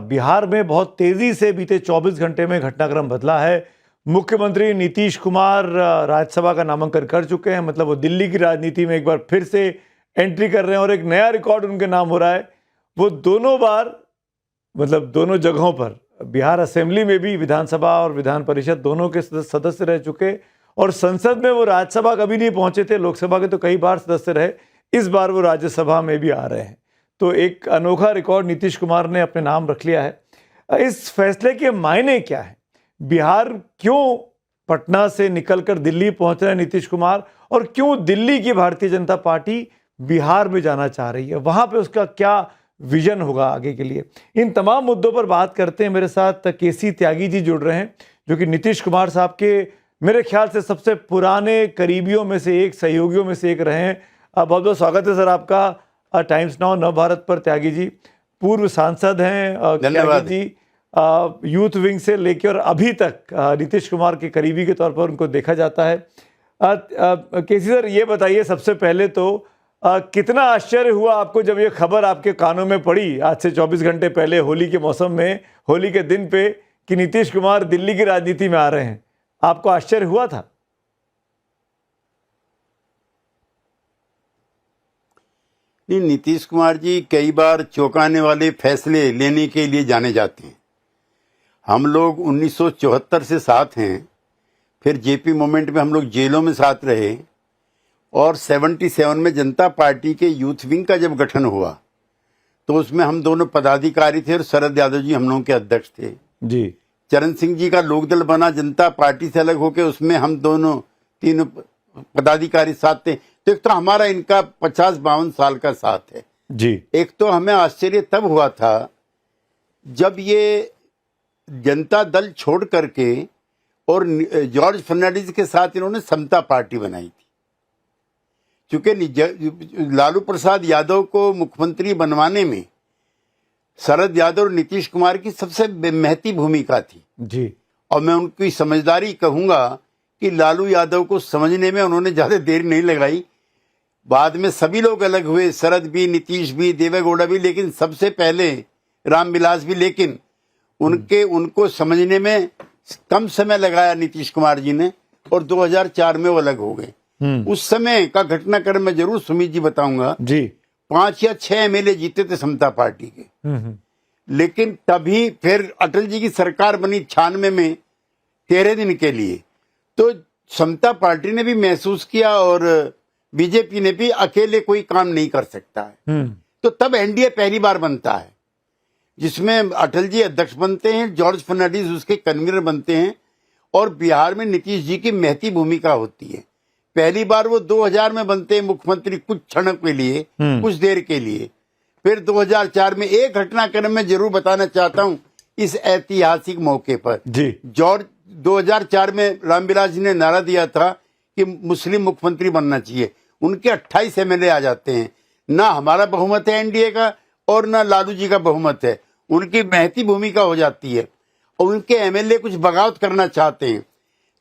बिहार में बहुत तेजी से बीते 24 घंटे में घटनाक्रम बदला है। मुख्यमंत्री नीतीश कुमार राज्यसभा का नामांकन कर चुके हैं, मतलब वो दिल्ली की राजनीति में एक बार फिर से एंट्री कर रहे हैं और एक नया रिकॉर्ड उनके नाम हो रहा है। वो दोनों बार, मतलब दोनों जगहों पर, बिहार असेंबली में भी विधानसभा और विधान परिषद दोनों के सदस्य रह चुके, और संसद में वो राज्यसभा कभी नहीं पहुंचे थे, लोकसभा के तो कई बार सदस्य रहे, इस बार वो राज्यसभा में भी आ रहे हैं। तो एक अनोखा रिकॉर्ड नीतीश कुमार ने अपने नाम रख लिया है। इस फैसले के मायने क्या है? बिहार क्यों पटना से निकलकर दिल्ली पहुंच रहे हैं नीतीश कुमार, और क्यों दिल्ली की भारतीय जनता पार्टी बिहार में जाना चाह रही है? वहां पे उसका क्या विजन होगा आगे के लिए? इन तमाम मुद्दों पर बात करते हैं। मेरे साथ केसी त्यागी जी जुड़ रहे हैं, जो कि नीतीश कुमार साहब के मेरे ख्याल से सबसे पुराने करीबियों में से एक, सहयोगियों में से एक रहे हैं। बहुत बहुत स्वागत है सर आपका टाइम्स नाउ नव भारत पर। त्यागी जी पूर्व सांसद हैं, त्यागी जी यूथ विंग से लेकर अभी तक नीतीश कुमार के करीबी के तौर पर उनको देखा जाता है। केसी सर, ये बताइए सबसे पहले तो कितना आश्चर्य हुआ आपको जब ये खबर आपके कानों में पड़ी आज से 24 घंटे पहले, होली के मौसम में, होली के दिन पे, कि नीतीश कुमार दिल्ली की राजनीति में आ रहे हैं? आपको आश्चर्य हुआ था? नहीं, नीतीश कुमार जी कई बार चौंकाने वाले फैसले लेने के लिए जाने जाते हैं। हम लोग 1974 से साथ हैं, फिर जेपी मूवमेंट में हम लोग जेलों में साथ रहे, और 77 में जनता पार्टी के यूथ विंग का जब गठन हुआ तो उसमें हम दोनों पदाधिकारी थे और शरद यादव जी हम लोगों के अध्यक्ष थे जी। चरण सिंह जी का लोकदल बना जनता पार्टी से अलग होकर, उसमें हम दोनों तीनों पदाधिकारी साथ थे। तो एक तो हमारा इनका 50-52 साल का साथ है जी। एक तो हमें आश्चर्य तब हुआ था जब ये जनता दल छोड़ करके और जॉर्ज फर्नांडिस के साथ इन्होंने समता पार्टी बनाई थी। चूंकि लालू प्रसाद यादव को मुख्यमंत्री बनवाने में शरद यादव और नीतीश कुमार की सबसे महती भूमिका थी जी। और मैं उनकी समझदारी कहूंगा कि लालू यादव को समझने में उन्होंने ज्यादा देर नहीं लगाई। बाद में सभी लोग अलग हुए, शरद भी, नीतीश भी, देवेगौड़ा भी, लेकिन सबसे पहले रामविलास भी, लेकिन उनको समझने में कम समय लगाया नीतीश कुमार जी ने, और 2004 में वो अलग हो गए। उस समय का घटनाक्रम मैं जरूर सुमित जी बताऊंगा जी। 5 या 6 एमएलए जीते थे समता पार्टी के। लेकिन तभी फिर अटल जी की सरकार बनी 96 में 13 दिन के लिए, तो समता पार्टी ने भी महसूस किया और बीजेपी ने भी अकेले कोई काम नहीं कर सकता है। तो तब एनडीए पहली बार बनता है जिसमें अटल जी अध्यक्ष बनते हैं, जॉर्ज फर्नांडिस उसके कन्वीनर बनते हैं, और बिहार में नीतीश जी की महती भूमिका होती है। पहली बार वो 2000 में बनते हैं मुख्यमंत्री, कुछ क्षण के लिए, कुछ देर के लिए। फिर 2004 में एक घटनाक्रम में जरूर बताना चाहता हूं इस ऐतिहासिक मौके पर जी। जॉर्ज 2004 में रामविलास जी ने नारा दिया था कि मुस्लिम मुख्यमंत्री बनना चाहिए। उनके 28 एमएलए आ जाते हैं। ना हमारा बहुमत है एनडीए का और ना लालू जी का बहुमत है, उनकी महती भूमिका हो जाती है और उनके एमएलए कुछ बगावत करना चाहते हैं।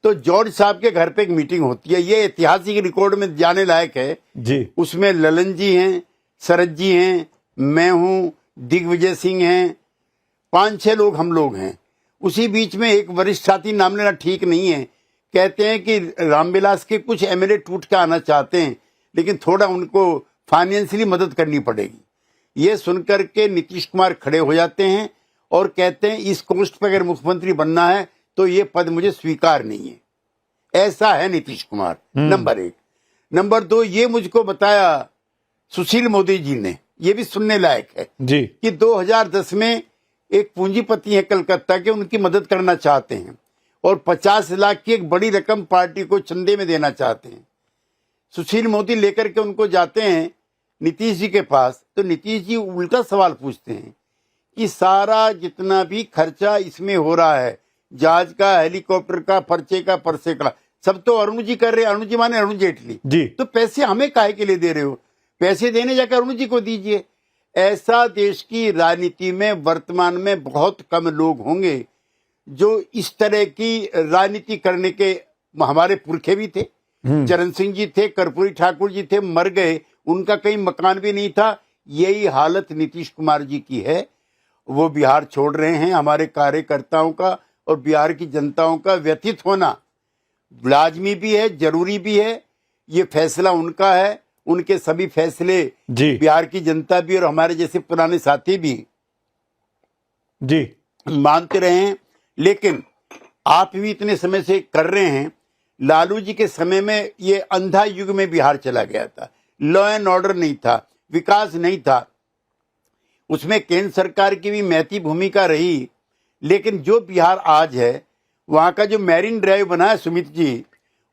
तो जॉर्ज साहब के घर पे एक मीटिंग होती है, ये ऐतिहासिक रिकॉर्ड में जाने लायक है जी। उसमें ललन जी हैं, शरद जी हैं, मैं हूं, दिग्विजय सिंह हैं, 5-6 लोग हम लोग हैं। उसी बीच में एक वरिष्ठ साथी, नाम लेना ठीक नहीं है, कहते हैं कि रामविलास के कुछ एमएलए टूट के आना चाहते हैं, लेकिन थोड़ा उनको फाइनेंशियली मदद करनी पड़ेगी। ये सुनकर के नीतीश कुमार खड़े हो जाते हैं और कहते हैं इस पोस्ट पर अगर मुख्यमंत्री बनना है तो ये पद मुझे स्वीकार नहीं है। ऐसा है नीतीश कुमार, नंबर 1। नंबर 2, ये मुझको बताया सुशील मोदी जी ने, ये भी सुनने लायक है जी, कि 2010 में एक पूंजीपति है कलकत्ता के, उनकी मदद करना चाहते हैं और 50 लाख की एक बड़ी रकम पार्टी को चंदे में देना चाहते हैं। सुशील मोदी लेकर के उनको जाते हैं नीतीश जी के पास, तो नीतीश जी उल्टा सवाल पूछते हैं कि सारा जितना भी खर्चा इसमें हो रहा है, जहाज का, हेलीकॉप्टर का, पर्चे का, परसे का, सब तो अरुण जी कर रहे हैं। अरुण जी माने अरुण जेटली जी। तो पैसे हमें काहे के लिए दे रहे हो? पैसे देने जाकर अरुण जी को दीजिए। ऐसा देश की राजनीति में वर्तमान में बहुत कम लोग होंगे जो इस तरह की राजनीति करने के, हमारे पुरखे भी थे, चरण सिंह जी थे, कर्पूरी ठाकुर जी थे, मर गए, उनका कहीं मकान भी नहीं था। यही हालत नीतीश कुमार जी की है वो बिहार छोड़ रहे हैं। हमारे कार्यकर्ताओं का और बिहार की जनताओं का व्यथित होना लाजमी भी है, जरूरी भी है। ये फैसला उनका है, उनके सभी फैसले जी बिहार की जनता भी और हमारे जैसे पुराने साथी भी जी मानते रहे हैं। लेकिन आप भी इतने समय से कर रहे हैं। लालू जी के समय में ये अंधा युग में बिहार चला गया था, लॉ एंड ऑर्डर नहीं था, विकास नहीं था। उसमें केंद्र सरकार की भी महती भूमिका रही। लेकिन जो बिहार आज है, वहां का जो मैरिन ड्राइव बना है सुमित जी,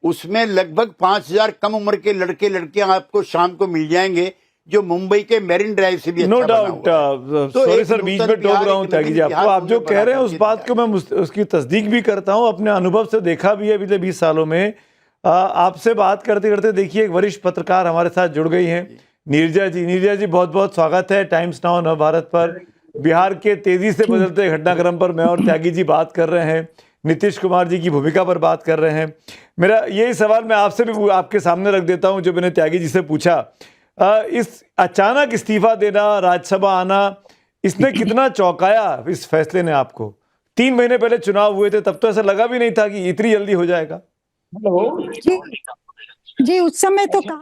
उसमें लगभग 5000 कम उम्र के लड़के लड़कियां आपको शाम को मिल जाएंगे, जो मुंबई के मैरिन ड्राइव से भी अच्छा नो बना डाउट। हुआ है। तो सॉरी एक सर, बीच नूतन में टोक बिहार, रहा हूँ एक त्यागी जी नवीन आपको। बिहार आप जो उन्हें कह रहे हैं बना उस करके बात को मैं उसकी तस्दीक भी करता हूँ, अपने अनुभव से देखा भी है पिछले 20 सालों में। आपसे बात करते करते देखिए एक वरिष्ठ पत्रकार हमारे साथ जुड़ गई हैं, नीरजा जी। नीरजा जी, बहुत बहुत स्वागत है टाइम्स नाउ नव भारत पर। बिहार के तेजी से बदलते घटनाक्रम पर मैं और त्यागी जी बात कर रहे हैं, नीतीश कुमार जी की भूमिका पर बात कर रहे हैं। मेरा यही सवाल मैं आपसे भी आपके सामने रख देता हूं जो मैंने त्यागी जी से पूछा। इस अचानक इस्तीफा देना, राज्यसभा आना, इसने कितना चौंकाया इस फैसले ने आपको? 3 महीने पहले चुनाव हुए थे, तब तो ऐसा लगा भी नहीं था कि इतनी जल्दी हो जाएगा। जी जी, उस समय तो कहा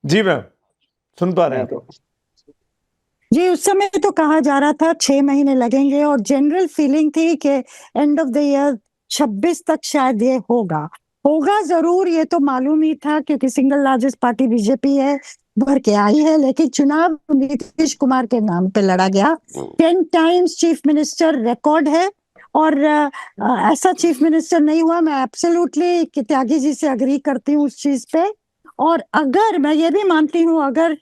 जी मैम, सुन पा रहे हैं आप? जी उस समय तो कहा जा रहा था 6 महीने लगेंगे, और जनरल फीलिंग थी कि एंड ऑफ द ईयर 26 तक शायद ये होगा जरूर। ये तो मालूम ही था क्योंकि सिंगल लार्जेस्ट पार्टी बीजेपी है, भर के आई है। लेकिन चुनाव नीतीश कुमार के नाम पे लड़ा गया। 10 टाइम्स चीफ मिनिस्टर रिकॉर्ड है, और ऐसा चीफ मिनिस्टर नहीं हुआ। मैं एब्सोल्युटली त्यागी जी से अग्री करती हूँ उस चीज पे। और अगर मैं ये भी मानती हूँ, अगर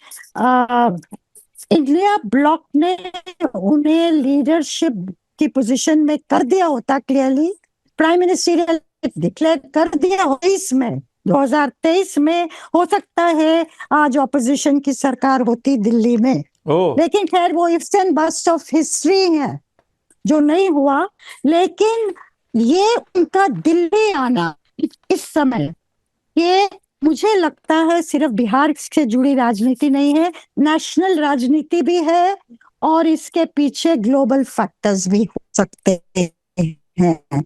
इंडिया ब्लॉक ने उन्हें लीडरशिप की पोजीशन में कर दिया होता, क्लियरली प्राइम मिनिस्टरियल डिक्लेयर कर दिया हो, इसमें 2023 में हो सकता है आज ऑपोजिशन की सरकार होती दिल्ली में। लेकिन खैर वो ifs and bast of history है जो नहीं हुआ। लेकिन ये उनका दिल्ली आना इस समय, ये मुझे लगता है सिर्फ बिहार से जुड़ी राजनीति नहीं है, नेशनल राजनीति भी है, और इसके पीछे ग्लोबल फैक्टर्स भी हो सकते हैं।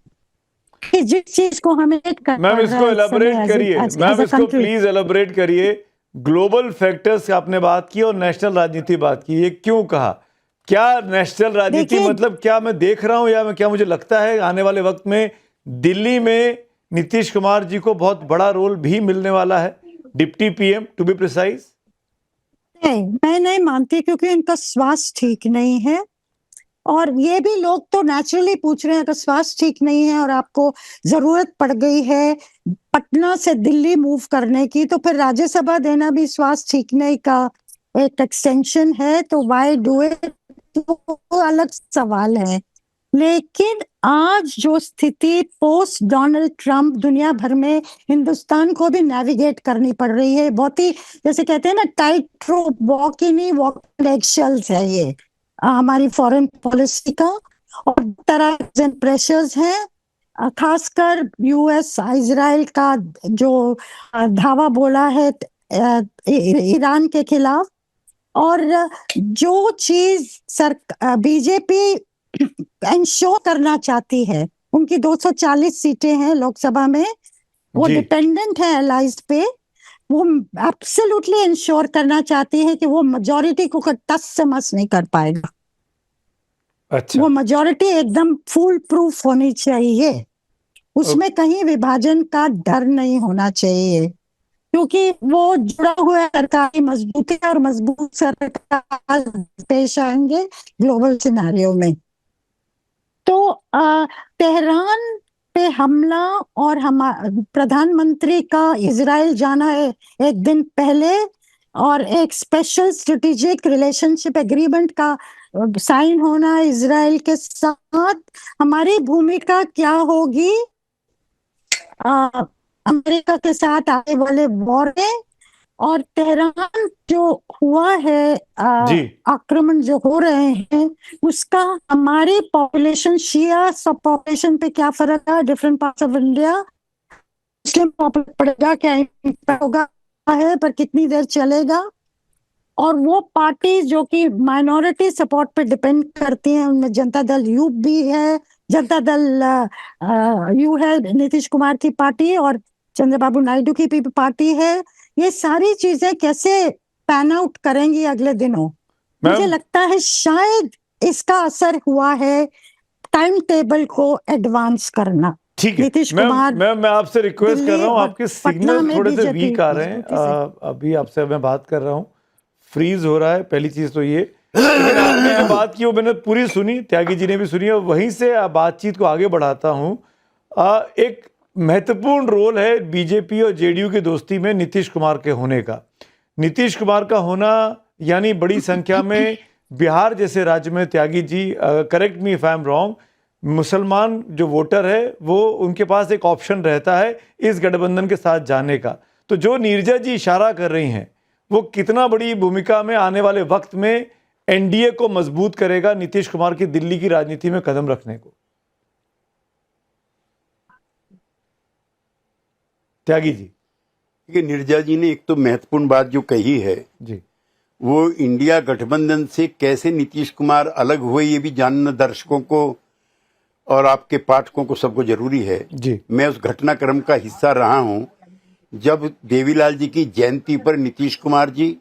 जिस चीज को हमें मैम इसको एलाबोरेट करिए, मैम इसको प्लीज एलाबोरेट करिए। ग्लोबल फैक्टर्स आपने बात की और नेशनल राजनीति बात की, ये क्यों कहा? क्या नेशनल राजनीति मतलब क्या मैं देख रहा हूं, या क्या मुझे लगता है आने वाले वक्त में दिल्ली में नीतीश कुमार जी को बहुत बड़ा रोल भी मिलने वाला है, deputy PM to be precise? नहीं, मैं नहीं मानती, क्योंकि इनका स्वास्थ्य ठीक नहीं है। और ये भी लोग तो नेचुरली पूछ रहे हैं, अगर स्वास्थ्य ठीक नहीं है और आपको जरूरत पड़ गई है पटना से दिल्ली मूव करने की, तो फिर राज्यसभा देना भी स्वास्थ्य ठीक नहीं का एक एक्सटेंशन है, तो व्हाई डू इट, तो अलग सवाल है। लेकिन आज जो स्थिति पोस्ट डोनाल्ड ट्रंप दुनिया भर में हिंदुस्तान को भी नेविगेट करनी पड़ रही है, बहुत ही जैसे कहते हैं ना टाइट रोप वॉक, ही नहीं वॉक एगशेल्स है ये हमारी फॉरेन पॉलिसी का। और तरह प्रेशर्स हैं, खासकर यूएस इजराइल का जो धावा बोला है ईरान के खिलाफ। और जो चीज बीजेपी इंश्योर करना चाहती है, उनकी 240 सीटें हैं लोकसभा में, वो डिपेंडेंट है एलाइज पे। वो एब्सोल्युटली इंश्योर करना चाहती है कि वो मेजॉरिटी को टस से मस नहीं कर पाएगा। अच्छा। वो मेजॉरिटी एकदम फुल प्रूफ होनी चाहिए, उसमें कहीं विभाजन का डर नहीं होना चाहिए, क्योंकि वो जुड़ा हुआ है सरकारी मजबूती और मजबूत सरकार पेश आएंगे ग्लोबल सिनेरियो में। तो तेहरान पे हमला और प्रधानमंत्री का इजराइल जाना है एक दिन पहले, और एक स्पेशल स्ट्रेटेजिक रिलेशनशिप एग्रीमेंट का साइन होना इजराइल के साथ, हमारी भूमिका क्या होगी अमेरिका के साथ आने वाले वॉर में। और तेहरान जो हुआ है आक्रमण जो हो रहे हैं, उसका हमारी पॉपुलेशन, शिया सब पॉपुलेशन पे क्या फर्क है different parts of India, Muslim population पड़ेगा, क्या इम्पैक्ट होगा है, पर कितनी देर चलेगा। और वो पार्टी जो कि माइनॉरिटी सपोर्ट पे डिपेंड करती है, उनमें जनता दल यू भी है, जनता दल यू है, नीतीश कुमार की पार्टी, और चंद्रबाबू नायडू की भी पार्टी है। ये सारी चीजें कैसे पैन आउट करेंगी अगले दिनों, मुझे मैम लगता है शायद इसका असर हुआ है टाइम टेबल को एडवांस करना। ठीक है नीतीश मैम, कुमार मैं आपसे रिक्वेस्ट कर दिल्ली रहा हूँ, और आपके पटना सिग्नल में थोड़े से बीजेपी वीक आ रहे हैं। मजबूती से अभी आपसे मैं बात कर रहा हूँ, फ्रीज हो रहा है, पहली चीज तो ये। लेकिन आपने जो बात की वो मैंने पूरी सुनी, त्यागी जी ने भी सुनी, और वहीं से बातचीत को आगे बढ़ाता हूँ। एक महत्वपूर्ण रोल है बीजेपी और जेडीयू की दोस्ती में नीतीश कुमार के होने का। नीतीश कुमार का होना यानी बड़ी संख्या में बिहार जैसे राज्य में, Tyagi ji correct me if I am wrong, मुसलमान जो वोटर है वो उनके पास एक ऑप्शन रहता है इस गठबंधन के साथ जाने का। तो जो नीरजा जी इशारा कर रही हैं वो कितना बड़ी भूमिका में आने वाले वक्त में एनडीए को मजबूत करेगा नीतीश कुमार की दिल्ली की राजनीति में कदम रखने को? त्यागी जी। कि नीरजा जी ने एक तो महत्वपूर्ण बात जो कही है जी वो इंडिया गठबंधन से कैसे नीतीश कुमार अलग हुए ये भी जानना दर्शकों को और आपके पाठकों को सबको जरूरी है। जी मैं उस घटनाक्रम का हिस्सा रहा हूं जब देवीलाल जी की जयंती पर नीतीश कुमार जी,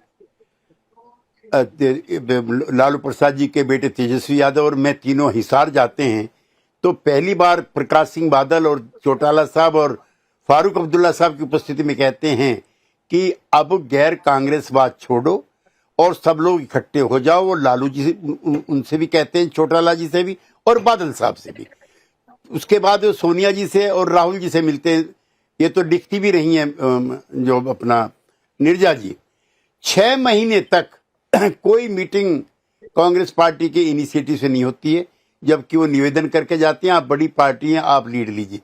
लालू प्रसाद जी के बेटे तेजस्वी यादव और मैं तीनों हिसार जाते हैं। तो पहली बार प्रकाश सिंह बादल और चौटाला साहब और फारूक अब्दुल्ला साहब की उपस्थिति में कहते हैं कि अब गैर कांग्रेसवाद छोड़ो और सब लोग इकट्ठे हो जाओ। और लालू जी से उनसे भी कहते हैं, चौटाला जी से भी और बादल साहब से भी। उसके बाद वो सोनिया जी से और राहुल जी से मिलते हैं, ये तो लिखती भी रही हैं जो अपना नीरजा जी। 6 महीने तक कोई मीटिंग कांग्रेस पार्टी के इनिशिएटिव से नहीं होती है, जबकि वो निवेदन करके जाते हैं आप बड़ी पार्टी हैं, आप लीड लीजिए।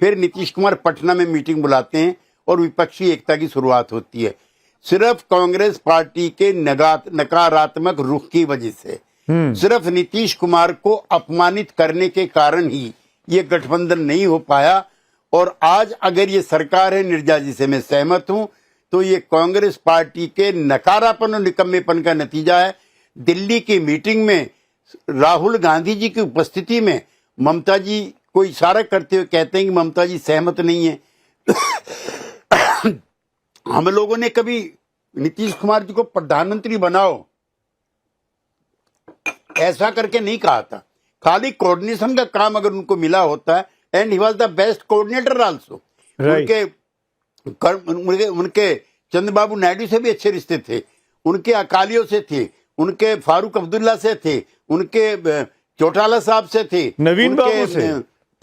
फिर नीतीश कुमार पटना में मीटिंग बुलाते हैं और विपक्षी एकता की शुरुआत होती है। सिर्फ कांग्रेस पार्टी के नकारात्मक रुख की वजह से, सिर्फ नीतीश कुमार को अपमानित करने के कारण ही ये गठबंधन नहीं हो पाया। और आज अगर ये सरकार है, नीरजा जी से मैं सहमत हूं, तो ये कांग्रेस पार्टी के नकारापन और निकम्मेपन का नतीजा है। दिल्ली की मीटिंग में राहुल गांधी जी की उपस्थिति में ममता जी को इशारा करते हुए कहते हैं कि ममता जी सहमत नहीं है। हम लोगों ने कभी नीतीश कुमार जी को प्रधानमंत्री बनाओ ऐसा करके नहीं कहा था, खाली कोऑर्डिनेशन का काम अगर उनको मिला होता है, and he was the best coordinator also. उनके चंद्रबाबू नायडू से भी अच्छे रिश्ते थे, उनके अकालियों से थे, उनके फारूक अब्दुल्ला से थे, उनके चौटाला साहब से थे, नवीन बाबू से,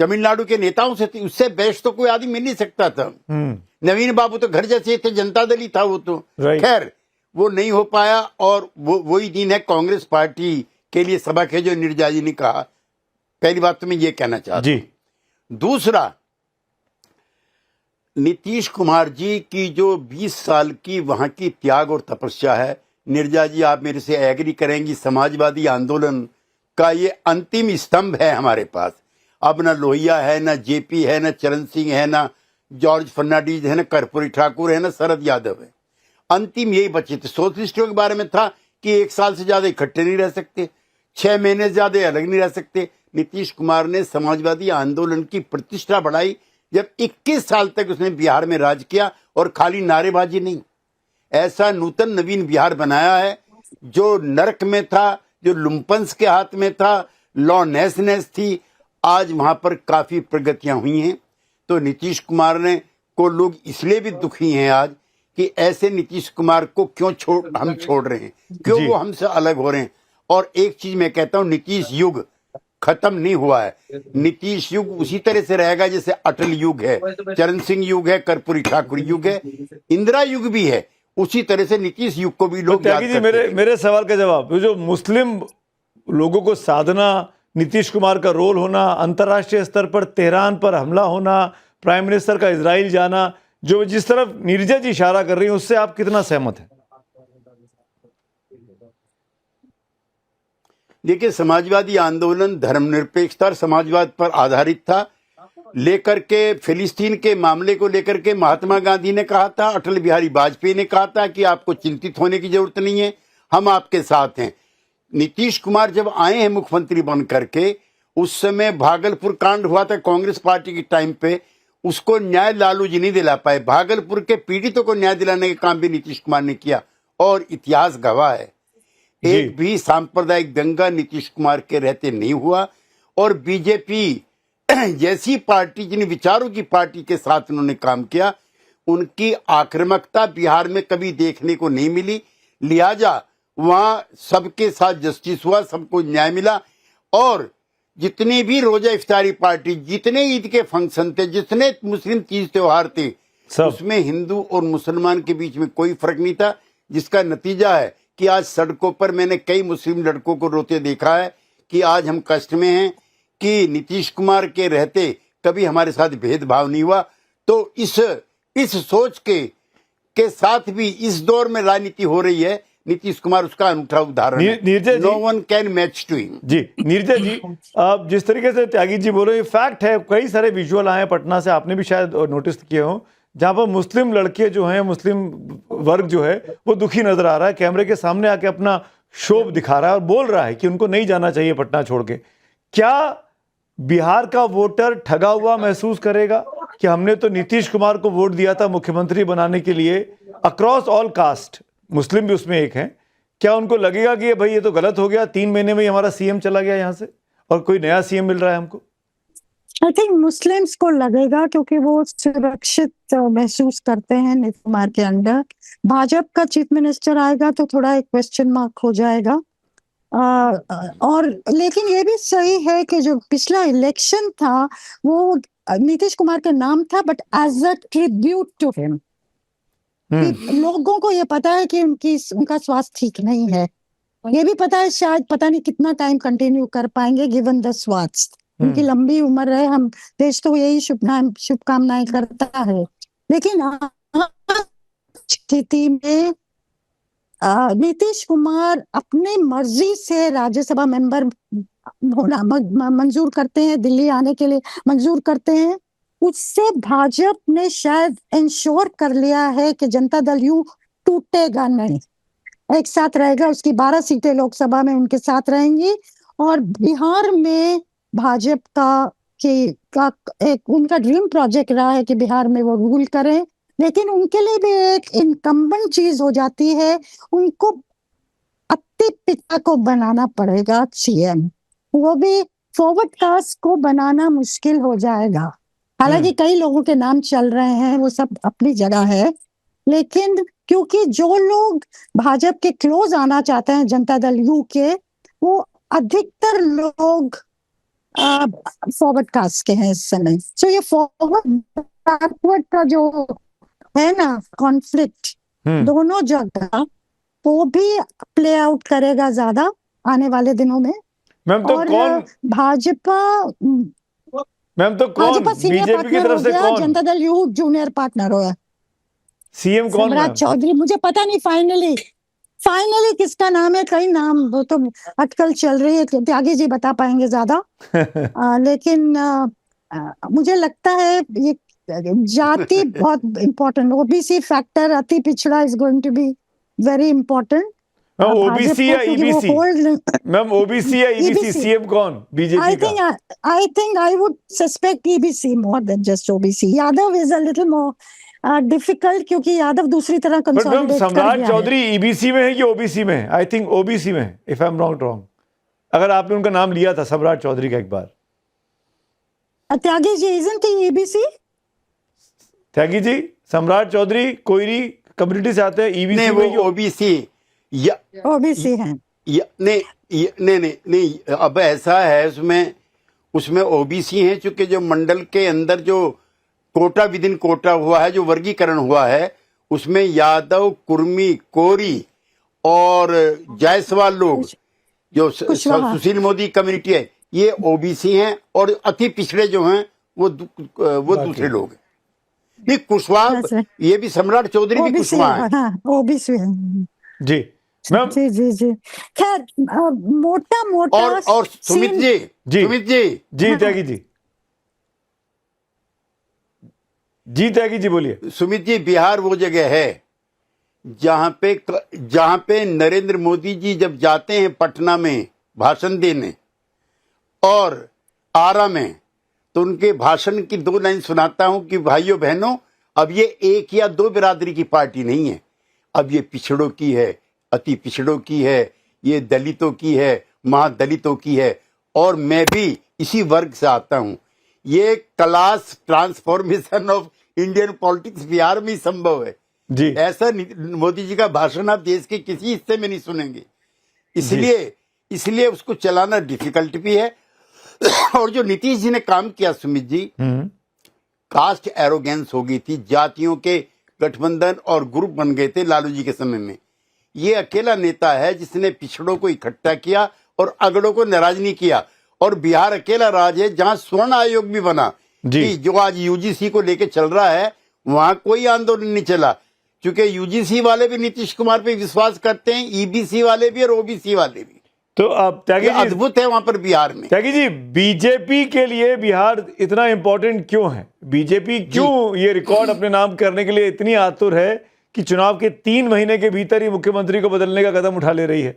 तमिलनाडु के नेताओं से थी। उससे बेस्ट तो कोई आदमी मिल नहीं सकता था। नवीन बाबू तो घर जैसे थे, जनता दल ही था वो तो। खैर वो नहीं हो पाया और वही दिन है कांग्रेस पार्टी के लिए सबक है जो नीरजा जी ने कहा। पहली बात तो मैं ये कहना चाहता हूं। दूसरा, नीतीश कुमार जी की जो 20 साल की वहां की त्याग और तपस्या है, नीरजा जी आप मेरे से एग्री करेंगी, समाजवादी आंदोलन का ये अंतिम स्तंभ है हमारे पास। अब ना लोहिया है, ना जेपी है, ना चरण सिंह है, ना जॉर्ज फर्नांडीज है, ना कर्पूरी ठाकुर है, ना शरद यादव है। अंतिम यही बचे थे। सोशलिस्टों के बारे में था कि 1 साल से ज्यादा इकट्ठे नहीं रह सकते, 6 महीने से ज्यादा अलग नहीं रह सकते। नीतीश कुमार ने समाजवादी आंदोलन की प्रतिष्ठा बढ़ाई जब 21 साल तक उसने बिहार में राज किया, और खाली नारेबाजी नहीं, ऐसा नूतन नवीन बिहार बनाया है जो नरक में था, जो लुम्पन्स के हाथ में था, लॉनेसनेस थी। आज वहां पर काफी प्रगतियां हुई हैं। तो नीतीश कुमार ने को लोग इसलिए भी दुखी हैं आज कि ऐसे नीतीश कुमार को क्यों हम छोड़ रहे हैं, क्यों वो हमसे अलग हो रहे हैं। और एक चीज मैं कहता हूं, नीतीश युग खत्म नहीं हुआ है। नीतीश युग उसी तरह से रहेगा जैसे अटल युग है, चरण सिंह युग है, कर्पूरी ठाकुर युग है, इंदिरा युग भी है। उसी तरह से नीतीश युग को भी लोग याद करते हैं। मेरे सवाल का जवाब, जो मुस्लिम लोगों को साधना, नीतीश कुमार का रोल होना, अंतर्राष्ट्रीय स्तर पर तेहरान पर हमला होना, प्राइम मिनिस्टर का इजराइल जाना, जो जिस तरफ नीरजा जी इशारा कर रही हैं, उससे आप कितना सहमत हैं? देखिए, समाजवादी आंदोलन धर्मनिरपेक्षता और समाजवाद पर आधारित था। लेकर के फिलिस्तीन के मामले को लेकर के महात्मा गांधी ने कहा था, अटल बिहारी वाजपेयी ने कहा था कि आपको चिंतित होने की जरूरत नहीं है, हम आपके साथ हैं। नीतीश कुमार जब आए हैं मुख्यमंत्री बन करके, उस समय भागलपुर कांड हुआ था कांग्रेस पार्टी के टाइम पे, उसको न्याय लालू जी नहीं दिला पाए। भागलपुर के पीड़ितों को न्याय दिलाने का काम भी नीतीश कुमार ने किया, और इतिहास गवाह है एक भी सांप्रदायिक दंगा नीतीश कुमार के रहते नहीं हुआ। और बीजेपी जैसी पार्टी, जिन विचारों की पार्टी के साथ उन्होंने काम किया, उनकी आक्रामकता बिहार में कभी देखने को नहीं मिली। लिहाजा वहां सबके साथ जस्टिस हुआ, सबको न्याय मिला। और जितनी भी रोजा इफ्तारी पार्टी, जितने ईद के फंक्शन थे, जितने मुस्लिम तीज त्योहार थे, उसमें हिंदू और मुसलमान के बीच में कोई फर्क नहीं था। जिसका नतीजा है कि आज सड़कों पर मैंने कई मुस्लिम लड़कों को रोते देखा है कि आज हम कष्ट में हैं कि नीतीश कुमार के रहते कभी हमारे साथ भेदभाव नहीं हुआ। तो इस सोच के साथ भी इस दौर में राजनीति हो रही है। नीतीश कुमार उसका अनूठा उदाहरण है। No one can match to him. जी नीरजा जी, अब जिस तरीके से त्यागी जी बोल रहे हैं, फैक्ट है, कई सारे विजुअल आए पटना से, आपने भी शायद नोटिस किए हो, जहां पर मुस्लिम लड़के जो हैं, मुस्लिम वर्ग जो है वो दुखी नजर आ रहा है, कैमरे के सामने आके अपना क्षोभ दिखा रहा है और बोल रहा है कि उनको नहीं जाना चाहिए पटना छोड़ के। क्या बिहार का वोटर ठगा हुआ महसूस करेगा कि हमने तो नीतीश कुमार को वोट दिया था मुख्यमंत्री बनाने के लिए, अक्रॉस ऑल कास्ट, मुस्लिम भी उसमें एक हैं, क्या उनको लगेगा कि भाई ये तो गलत हो गया, 3 महीने में ही हमारा सीएम चला गया यहां से और कोई नया सीएम मिल रहा है हमको? आई थिंक मुस्लिम्स को लगेगा, क्योंकि वो सुरक्षित महसूस करते हैं नीतीश कुमार के अंडर। भाजपा का चीफ मिनिस्टर आएगा तो थोड़ा एक क्वेश्चन मार्क हो जाएगा। और लेकिन ये भी सही है कि जो पिछला इलेक्शन था वो नीतीश कुमार का नाम था, but as a tribute to him. लोगों को ये पता है कि उनका स्वास्थ्य ठीक नहीं है, ये भी पता है शायद पता नहीं कितना टाइम कंटिन्यू कर पाएंगे गिवन द स्वास्थ्य। उनकी लंबी उम्र रहे, हम देश तो यही शुभकामनाएं करता है। लेकिन स्थिति में नीतीश कुमार अपने मर्जी से राज्यसभा मेंबर होना मंजूर करते हैं, दिल्ली आने के लिए मंजूर करते हैं। उससे भाजपा ने शायद इंश्योर कर लिया है कि जनता दल यूं टूटेगा नहीं, एक साथ रहेगा। उसकी 12 सीटें लोकसभा में उनके साथ रहेंगी, और बिहार में भाजपा का एक उनका ड्रीम प्रोजेक्ट रहा है कि बिहार में वो रूल करें। लेकिन उनके लिए भी एक इनकम्बेंट चीज हो जाती है, उनको अति पिता को बनाना पड़ेगा सीएम, वो भी फॉरवर्ड कास्ट को बनाना मुश्किल हो जाएगा। हालांकि कई लोगों के नाम चल रहे हैं, वो सब अपनी जगह है, लेकिन क्योंकि जो लोग भाजपा के क्लोज आना चाहते हैं जनता दल यू के, वो अधिकतर लोग फॉरवर्ड कास्ट के हैं इस समय। सो ये फॉरवर्ड बैकवर्ड का जो है ना कॉन्फ्लिक्ट दोनों जगह, वो भी प्ले आउट करेगा ज्यादा आने वाले दिनों में। मैम तो कौन भाजपा बीजेपी की तरफ से कौन, Janata Dal you junior partner हो, सीएम कौन? सम्राट चौधरी, मुझे पता नहीं फाइनली किसका नाम है, कई नाम वो तो अटकल चल रही है, त्यागी जी बता पाएंगे ज्यादा। लेकिन मुझे लगता है ये जाति बहुत इम्पोर्टेंट, ओबीसी फैक्टर, अति पिछड़ा is going to be very important. OBC या ईबीसी? मैम ओबीसी या ईबीसी, सीएम कौन बीजेपी का? I think I would suspect EBC more than just OBC. Yadav is a little more difficult, क्योंकि यादव दूसरी तरह consolidate कर गया है। सम्राट चौधरी ईबीसी में है कि ओबीसी में है? आई थिंक ओबीसी में, if I am not wrong. अगर आपने उनका नाम लिया था सम्राट चौधरी का एक बार। Tyagi ji isn't he EBC? Tyagi ji, सम्राट चौधरी कोयरी कम्युनिटी से आते हैं, ईबीसी में ओबीसी ओबीसी है? नहीं, अब ऐसा है, उसमें ओबीसी हैं, चूंकि जो मंडल के अंदर जो कोटा विद इन कोटा हुआ है, जो वर्गीकरण हुआ है, उसमें यादव, कुर्मी, कोरी और जायसवाल लोग, जो सुशील मोदी कम्युनिटी है, ये ओबीसी हैं। और अति पिछड़े जो हैं वो दूसरे लोग हैं। नहीं, कुशवाहा, ये भी सम्राट चौधरी भी कुशवाहा है। ओबीसी है जी मैम। जी। खैर मोटा और सुमित जी त्यागी जी, त्यागी जी बोलिए। सुमित जी, बिहार वो जगह है जहां पे नरेंद्र मोदी जी जब जाते हैं पटना में भाषण देने और आरा में, तो उनके भाषण की 2 लाइन सुनाता हूं कि भाइयों बहनों, अब ये एक या 2 बिरादरी की पार्टी नहीं है, अब ये पिछड़ों की है, अति पिछड़ों की है, ये दलितों की है, महादलितों की है, और मैं भी इसी वर्ग से आता हूं। ये class transformation of Indian politics Bihar में ही संभव है जी। ऐसा मोदी जी का भाषण आप देश के किसी हिस्से में नहीं सुनेंगे। इसलिए उसको चलाना डिफिकल्ट भी है। और जो नीतीश जी ने काम किया सुमित जी, कास्ट एरोगेंस हो गई थी, जातियों के गठबंधन और ग्रुप बन गए थे लालू जी के समय में। ये अकेला नेता है जिसने पिछड़ों को इकट्ठा किया और अगड़ों को नाराज नहीं किया। और बिहार अकेला राज्य है जहां स्वर्ण आयोग भी बना, कि जो आज यूजीसी को लेके चल रहा है, वहां कोई आंदोलन नहीं चला, क्योंकि यूजीसी वाले भी नीतीश कुमार पे विश्वास करते हैं, ईबीसी वाले भी और ओबीसी वाले भी। तो अब त्यागी जी, अद्भुत है वहां पर बिहार में। त्यागी जी, बीजेपी के लिए बिहार इतना इंपॉर्टेंट क्यों है? बीजेपी क्यों ये रिकॉर्ड अपने नाम करने के लिए इतनी आतुर है कि चुनाव के 3 महीने के भीतर ही मुख्यमंत्री को बदलने का कदम उठा ले रही है?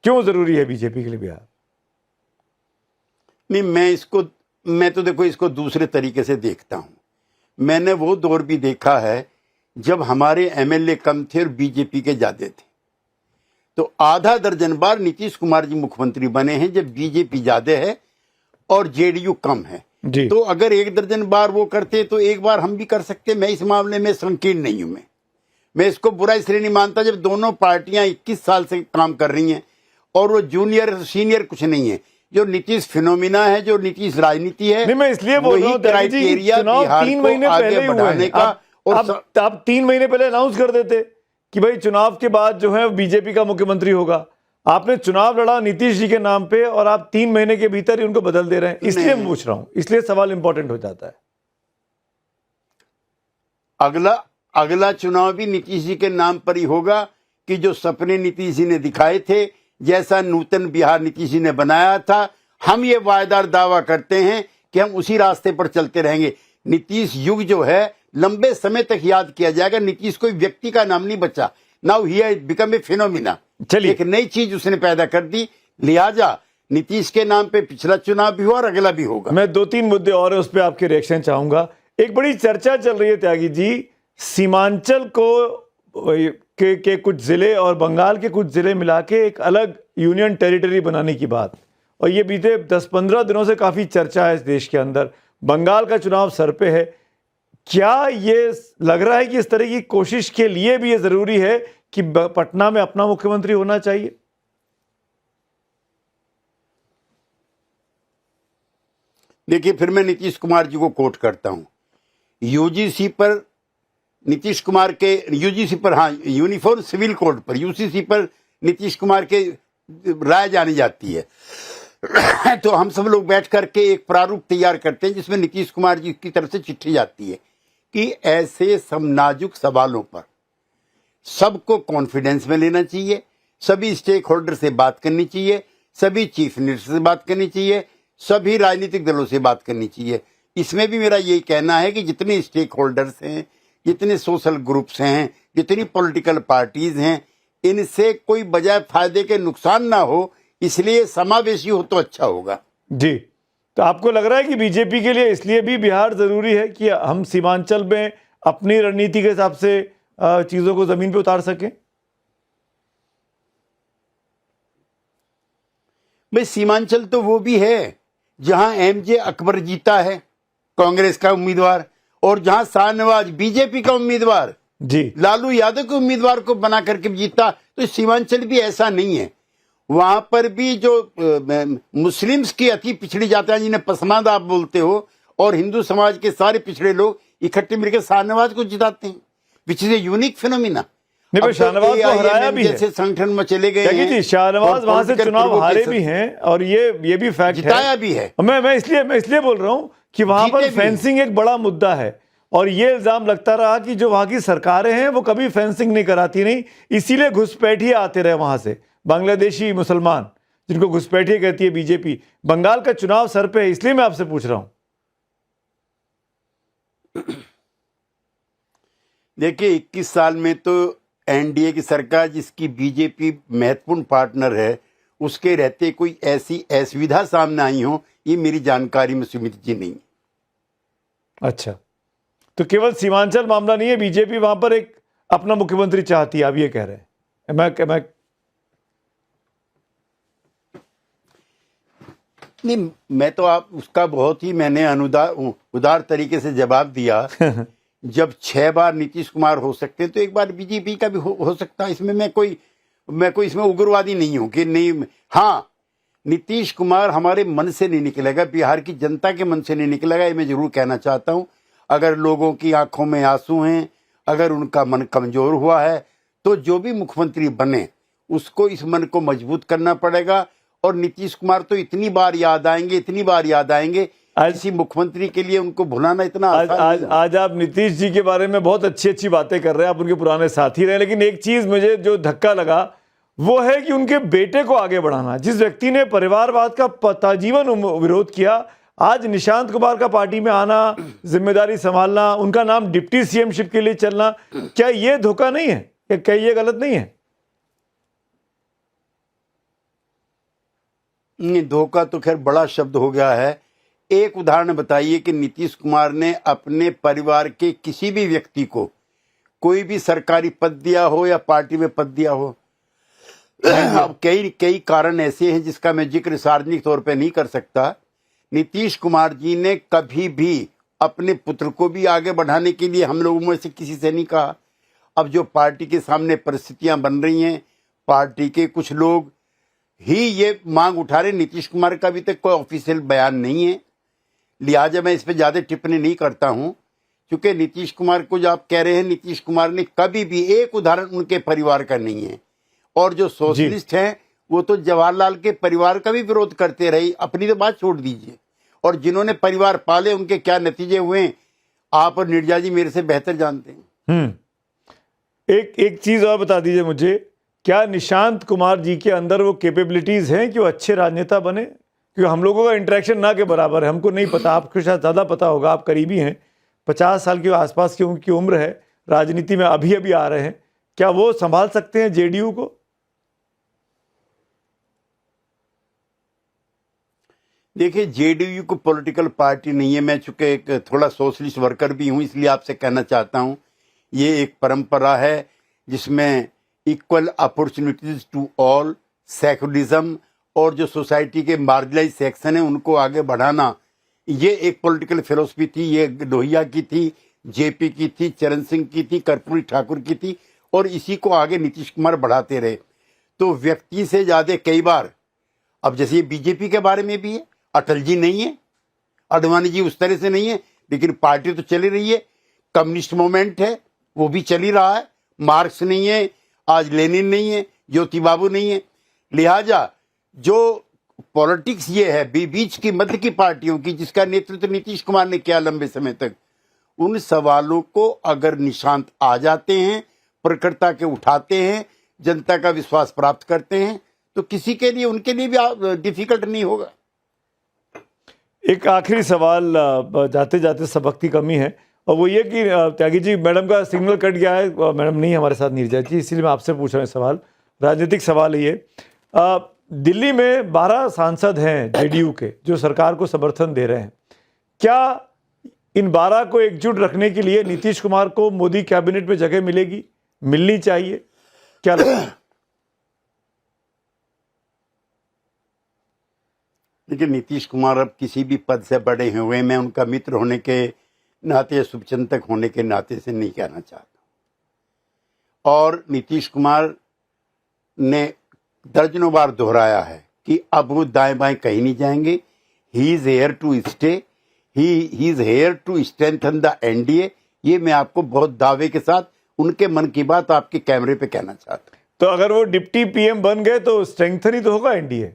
क्यों जरूरी है बीजेपी के लिए बिहार? नहीं, मैं तो देखो इसको दूसरे तरीके से देखता हूं। मैंने वो दौर भी देखा है जब हमारे एमएलए कम थे और बीजेपी के ज्यादा थे। तो आधा दर्जन बार नीतीश कुमार जी मुख्यमंत्री बने हैं जब बीजेपी ज्यादा है और जेडीयू कम है जी। तो अगर 1 दर्जन बार वो करते तो एक बार हम भी कर सकते। मैं इस मामले में संकीर्ण नहीं हूं। मैं इसको बुरा इसलिए नहीं मानता जब दोनों पार्टियां 21 साल से काम कर रही हैं और वो जूनियर सीनियर कुछ नहीं है। जो नीतीश फिनोमिना है, जो नीतीश राजनीति है, नहीं, मैं इसलिए बोल रहा हूं क्राइटेरिया चुनाव 3 महीने पहले ही हुए हैं। आप 3 महीने पहले अनाउंस कर देते कि भाई चुनाव के बाद जो है बीजेपी का मुख्यमंत्री होगा। आपने चुनाव लड़ा नीतीश जी के नाम पे और आप 3 महीने के भीतर ही उनको बदल दे रहे हैं। इसलिए मैं पूछ रहा हूं, इसलिए सवाल इंपॉर्टेंट हो जाता है। अगला चुनाव भी नीतीश जी के नाम पर ही होगा कि जो सपने नीतीश जी ने दिखाए थे, जैसा नूतन बिहार नीतीश जी ने बनाया था, हम ये वायदार दावा करते हैं कि हम उसी रास्ते पर चलते रहेंगे। नीतीश युग जो है लंबे समय तक याद किया जाएगा। नीतीश कोई व्यक्ति का नाम नहीं बचा। Now he has become a phenomena. चलिए, एक नई चीज उसने पैदा कर दी। लिहाजा नीतीश के नाम पे पिछला चुनाव भी हुआ और अगला भी होगा। मैं 2-3 मुद्दे और है, उस पर आपके रिएक्शन चाहूंगा। एक बड़ी चर्चा चल रही है त्यागी जी, सीमांचल को के कुछ जिले और बंगाल के कुछ जिले मिला के एक अलग यूनियन टेरिटरी बनाने की बात, और ये बीते 10-15 दिनों से काफी चर्चा है इस देश के अंदर। बंगाल का चुनाव सर पे है। क्या ये लग रहा है कि इस तरह की कोशिश के लिए भी ये जरूरी है कि पटना में अपना मुख्यमंत्री होना चाहिए? देखिए, फिर मैं नीतीश कुमार जी को कोट करता हूं। यूजीसी पर नीतीश कुमार के, यूजीसी पर, हाँ, यूनिफॉर्म सिविल कोड पर, यूसीसी पर नीतीश कुमार के राय जानी जाती है। तो हम सब लोग बैठ करके एक प्रारूप तैयार करते हैं जिसमें नीतीश कुमार जी की तरफ से चिट्ठी जाती है कि ऐसे सब नाजुक सवालों पर सबको कॉन्फिडेंस में लेना चाहिए, सभी स्टेक होल्डर से बात करनी चाहिए, सभी चीफ मिनिस्टर से बात करनी चाहिए, सभी राजनीतिक दलों से बात करनी चाहिए। इसमें भी मेरा यही कहना है कि जितने स्टेक होल्डर्स हैं, जितने सोशल ग्रुप्स हैं, जितनी पॉलिटिकल पार्टीज हैं, इनसे कोई बजाय फायदे के नुकसान ना हो, इसलिए समावेशी हो तो अच्छा होगा। जी, तो आपको लग रहा है कि बीजेपी के लिए इसलिए भी बिहार जरूरी है कि हम सीमांचल में अपनी रणनीति के हिसाब से चीजों को जमीन पे उतार सकें? भाई, सीमांचल तो वो भी है जहां एमजे अकबर जीता है, कांग्रेस का उम्मीदवार, और जहां शाहनवाज बीजेपी का उम्मीदवार जी लालू यादव के उम्मीदवार को बना करके जीता। तो सीमांचल भी ऐसा नहीं है। वहां पर भी जो मुस्लिम्स की अति पिछड़ी जातियां हैं, जिन्हें पसमानदा आप बोलते हो, और हिंदू समाज के सारे पिछड़े लोग इकट्ठे मिलकर शाहनवाज को जिताते हैं, which is a unique phenomena. नहीं, पर शाहनवाज को हराया भी है। जैसे संगठन में चले गए हैं जी, शाहनवाज वहां से चुनाव हारे भी हैं, और ये भी फैक्ट है, जिताया भी है। मैं इसलिए बोल रहा हूं कि वहां पर फेंसिंग एक बड़ा मुद्दा है, और ये इल्जाम लगता रहा कि जो वहां की सरकारें हैं वो कभी फेंसिंग नहीं कराती, नहीं, इसीलिए घुसपैठिए आते रहे वहां से, बांग्लादेशी मुसलमान, जिनको घुसपैठिए कहती है बीजेपी। बंगाल का चुनाव सर पे है, इसलिए मैं आपसे पूछ रहा हूं। देखिए 21 साल में तो एनडीए की सरकार जिसकी बीजेपी महत्वपूर्ण पार्टनर है उसके रहते कोई ऐसी असुविधा सामने आई हो, ये मेरी जानकारी में सुमित जी नहीं। अच्छा, तो केवल सीमांचल मामला नहीं है, बीजेपी वहां पर एक अपना मुख्यमंत्री चाहती है, आप ये कह रहे हैं? मैं नहीं, मैं तो आप उसका बहुत ही मैंने उदार तरीके से जवाब दिया। जब 6 बार नीतीश कुमार हो सकते हैं तो एक बार बीजेपी का भी हो सकता है। इसमें मैं कोई इसमें उग्रवादी नहीं हूं कि नहीं। हाँ, नीतीश कुमार हमारे मन से नहीं निकलेगा, बिहार की जनता के मन से नहीं निकलेगा, ये मैं जरूर कहना चाहता हूं। अगर लोगों की आंखों में आंसू हैं, अगर उनका मन कमजोर हुआ है, तो जो भी मुख्यमंत्री बने उसको इस मन को मजबूत करना पड़ेगा। और नीतीश कुमार तो इतनी बार याद आएंगे, किसी मुख्यमंत्री के लिए उनको भुलाना इतना आज आप नीतीश जी के बारे में बहुत अच्छी बातें कर रहे हैं, आप उनके पुराने साथी रहे, लेकिन एक चीज मुझे जो धक्का लगा वो है कि उनके बेटे को आगे बढ़ाना। जिस व्यक्ति ने परिवारवाद का पताजीवन विरोध किया, आज निशांत कुमार का पार्टी में आना, जिम्मेदारी संभालना, उनका नाम डिप्टी सीएमशिप के लिए चलना, क्या ये धोखा नहीं है? क्या ये गलत नहीं है? धोखा तो खैर बड़ा शब्द हो गया है। एक उदाहरण बताइए कि नीतीश कुमार ने अपने परिवार के किसी भी व्यक्ति को कोई भी सरकारी पद दिया हो या पार्टी में पद दिया हो? अब कई कारण ऐसे हैं जिसका मैं जिक्र सार्वजनिक तौर पे नहीं कर सकता। नीतीश कुमार जी ने कभी भी अपने पुत्र को भी आगे बढ़ाने के लिए हम लोगों में से किसी से नहीं कहा। अब जो पार्टी के सामने परिस्थितियां बन रही हैं, पार्टी के कुछ लोग ही ये मांग उठा रहे। नीतीश कुमार का अभी तक कोई ऑफिशियल बयान नहीं है, लिहाजा मैं इस पे ज्यादा टिप्पणी नहीं करता हूं। क्योंकि नीतीश कुमार को जो आप कह रहे हैं, नीतीश कुमार ने कभी भी एक उदाहरण उनके परिवार का नहीं है। और जो सोशलिस्ट हैं वो तो जवाहरलाल के परिवार का भी विरोध करते रहे, अपनी तो बात छोड़ दीजिए। और जिन्होंने परिवार पाले उनके क्या नतीजे हुए, आप और नीरजा जी मेरे से बेहतर जानते हैं। एक चीज और बता दीजिए मुझे, क्या निशांत कुमार जी के अंदर वो कैपेबिलिटीज हैं कि वो अच्छे राजनेता बने? क्योंकि हम लोगों का इंटरेक्शन ना के बराबर है, हमको नहीं पता, आपको शायद ज़्यादा पता होगा, आप करीबी हैं, 50 साल के आसपास की उनकी उम्र है, राजनीति में अभी आ रहे हैं, क्या वो संभाल सकते हैं जेडीयू को? देखिए, जेडीयू को पॉलिटिकल पार्टी नहीं है। मैं चूंकि एक थोड़ा सोशलिस्ट वर्कर भी हूं, इसलिए आपसे कहना चाहता हूं, ये एक परंपरा है जिसमें equal opportunities to all, secularism और जो सोसाइटी के मार्जिनलाइज सेक्शन है उनको आगे बढ़ाना, ये एक पॉलिटिकल फिलोसफी थी। ये लोहिया की थी, जेपी की थी, चरण सिंह की थी, कर्पूरी ठाकुर की थी, और इसी को आगे नीतीश कुमार बढ़ाते रहे। तो व्यक्ति से ज्यादा कई बार, अब जैसे ये बीजेपी के बारे में भी है, अटल जी नहीं है, अडवाणी जी उस तरह से नहीं है, लेकिन पार्टी तो चली रही है। कम्युनिस्ट मूवमेंट है, वो भी चल ही रहा है। मार्क्स नहीं है, आज लेनिन नहीं है, ज्योति बाबू नहीं है। लिहाजा जो पॉलिटिक्स ये है बीच की मध्य की पार्टियों की, जिसका नेतृत्व नीतीश कुमार ने किया लंबे समय तक, उन सवालों को अगर निशांत आ जाते हैं, प्रखरता के उठाते हैं, जनता का विश्वास प्राप्त करते हैं, तो किसी के लिए, उनके लिए भी डिफिकल्ट नहीं होगा। एक आखिरी सवाल, जाते जाते सबक की कमी है, और वो ये कि त्यागी जी, मैडम का सिग्नल कट गया है, मैडम नहीं हमारे साथ नीरजा जी, इसीलिए मैं आपसे पूछ रहा हूँ सवाल, राजनीतिक सवाल है ये। दिल्ली में 12 सांसद हैं जेडीयू के जो सरकार को समर्थन दे रहे हैं। क्या इन 12 को एकजुट रखने के लिए नीतीश कुमार को मोदी कैबिनेट में जगह मिलेगी, मिलनी चाहिए, क्या लगता है? लेकिन नीतीश कुमार अब किसी भी पद से बड़े हुए, मैं उनका मित्र होने के नाते, शुभचिंतक होने के नाते से नहीं कहना चाहता। और नीतीश कुमार ने दर्जनों बार दोहराया है कि अब वो दाएं बाएं कहीं नहीं जाएंगे। He is here to stay, he is here to strengthen the NDA. ये मैं आपको बहुत दावे के साथ उनके मन की बात आपके कैमरे पे कहना चाहता हूं। तो अगर वो डिप्टी पीएम बन गए तो स्ट्रेंथन ही तो होगा एनडीए,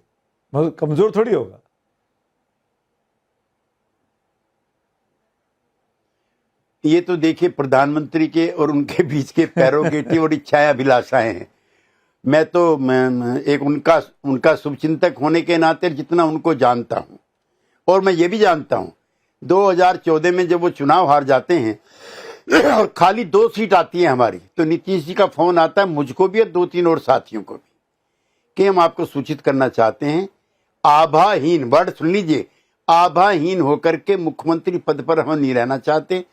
कमजोर थोड़ी होगा। ये तो देखिए प्रधानमंत्री के और उनके बीच के प्रेरोगेटिव और इच्छाएं अभिलाषाएं हैं। मैं तो एक उनका शुभचिंतक होने के नाते जितना उनको जानता हूं, और मैं ये भी जानता हूं 2014 में जब वो चुनाव हार जाते हैं और खाली 2 सीट आती है हमारी, तो नीतीश जी का फोन आता है मुझको भी और 2-3 और साथियों को भी कि हम आपको सूचित करना चाहते हैं, आभाहीन, वर्ड सुन लीजिए, आभाहीन होकर के मुख्यमंत्री पद पर हम नहीं रहना चाहते,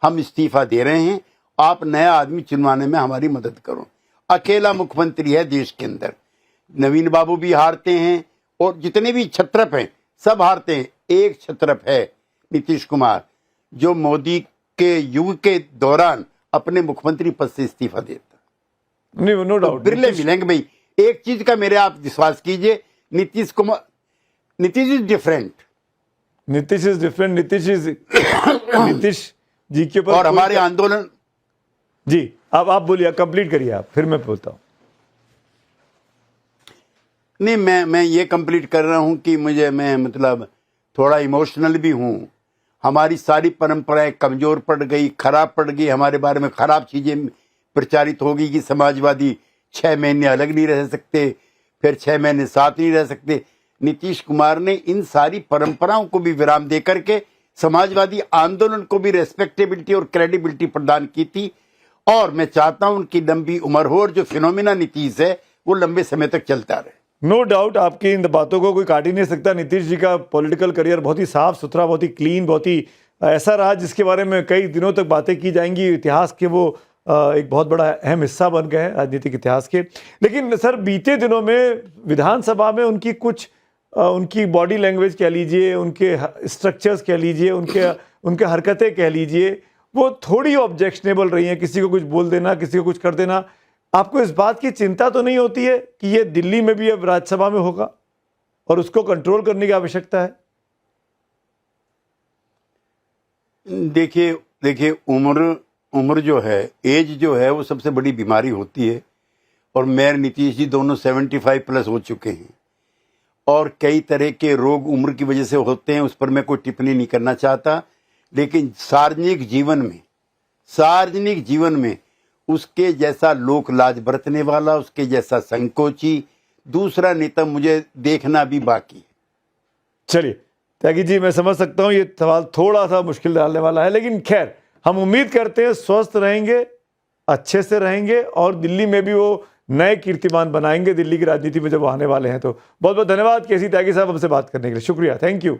हम इस्तीफा दे रहे हैं, आप नया आदमी चुनवाने में हमारी मदद करो। अकेला मुख्यमंत्री है देश के अंदर, नवीन बाबू भी हारते हैं और जितने भी छत्रप हैं सब हारते हैं, एक छत्रप है नीतीश कुमार जो मोदी के युग के दौरान अपने मुख्यमंत्री पद से इस्तीफा देता। नहीं, नो डाउट, बिरले मिलेंगे भाई। एक चीज का मेरे आप विश्वास कीजिए, Nitish is different, Nitish is different, Nitish ji के ऊपर और हमारे आंदोलन। जी अब आप बोलिए, कंप्लीट करिए आप, फिर मैं बोलता हूं। नहीं, मैं ये कंप्लीट कर रहा हूं कि मैं मतलब थोड़ा इमोशनल भी हूं। हमारी सारी परंपराएं कमजोर पड़ गई, खराब पड़ गई, हमारे बारे में खराब चीजें प्रचारित होगी कि समाजवादी 6 महीने अलग नहीं रह सकते, फिर 6 महीने साथ नहीं रह सकते। नीतीश कुमार ने इन सारी परंपराओं को भी विराम दे करके समाजवादी आंदोलन को भी रेस्पेक्टेबिलिटी और क्रेडिबिलिटी प्रदान की थी, और मैं चाहता हूं उनकी लंबी उम्र हो और जो फिनोमिना नीतीश है वो लंबे समय तक चलता रहे। नो डाउट, आपकी इन बातों को कोई काट ही नहीं सकता। नीतीश जी का पॉलिटिकल करियर बहुत ही साफ सुथरा, बहुत ही क्लीन, बहुत ही ऐसा रहा जिसके बारे में कई दिनों तक बातें की जाएंगी। इतिहास के वो एक बहुत बड़ा अहम हिस्सा बन गए हैं राजनीतिक इतिहास के। लेकिन सर, बीते दिनों में विधानसभा में उनकी कुछ उनकी बॉडी लैंग्वेज कह लीजिए, उनके स्ट्रक्चर्स कह लीजिए, उनके हरकतें कह लीजिए, वो थोड़ी ऑब्जेक्शनेबल रही हैं। किसी को कुछ बोल देना, किसी को कुछ कर देना। आपको इस बात की चिंता तो नहीं होती है कि ये दिल्ली में भी अब राज्यसभा में होगा और उसको कंट्रोल करने की आवश्यकता है? देखिए उम्र जो है, एज जो है, वो सबसे बड़ी बीमारी होती है। और मेयर नीतीश जी दोनों 75 प्लस हो चुके हैं और कई तरह के रोग उम्र की वजह से होते हैं, उस पर मैं कोई टिप्पणी नहीं करना चाहता। लेकिन सार्वजनिक जीवन में उसके जैसा लोक लाज बरतने वाला, उसके जैसा संकोची दूसरा नेता मुझे देखना भी बाकी है। चलिए त्यागी जी, मैं समझ सकता हूं ये सवाल थोड़ा सा मुश्किल डालने वाला है, लेकिन खैर हम उम्मीद करते हैं स्वस्थ रहेंगे, अच्छे से रहेंगे और दिल्ली में भी वो नए कीर्तिमान बनाएंगे दिल्ली की राजनीति में जब वो आने वाले हैं। तो बहुत बहुत धन्यवाद केसी त्यागी साहब हमसे बात करने के लिए, शुक्रिया, थैंक यू।